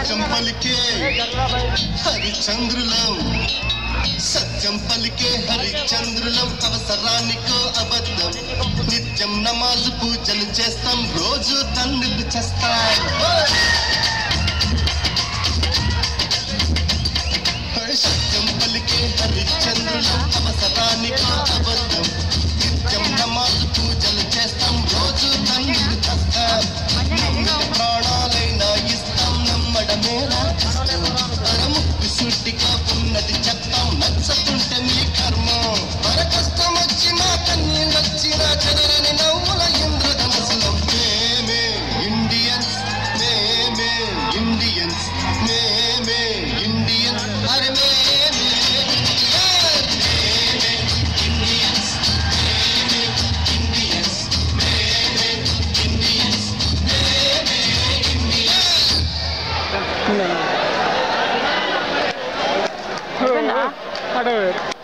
సత్యం పలికే హరిచంద్రులం సత్యం పలికే హరిచంద్రులం అవసరానికో అబద్ధం నిత్యం నమాజు పూజలు చేస్తాం రోజు తన్నులు చేస్తాం సత్యం పలికే హరిచంద్రులం అవసరానికో అబద్ధం నిత్యం నమాజు పూజలు చేస్తాం రోజు తన్నులు చేస్తాం ప్రాణాలైనా ఇస్తాం నమ్మడమేనా ముక్కు సుట్టిగా ఉన్నది చెప్తాం నచ్చతుంటే మీ కర్మ మన కష్టం వచ్చినా కన్నీళ్ళొచ్చినా చెదరని నవ్వుల ఇంద్రధనుసులం మేమే ఇండియన్స్ మేమే ఇండియన్స్ మేమే ఇండియన్స్ అరే మేమే ఇండియన్స్ మేమే ఇండియన్స్ మేమే ఇండియన్స్ మేమే ఇండియన్స్ అక్కడ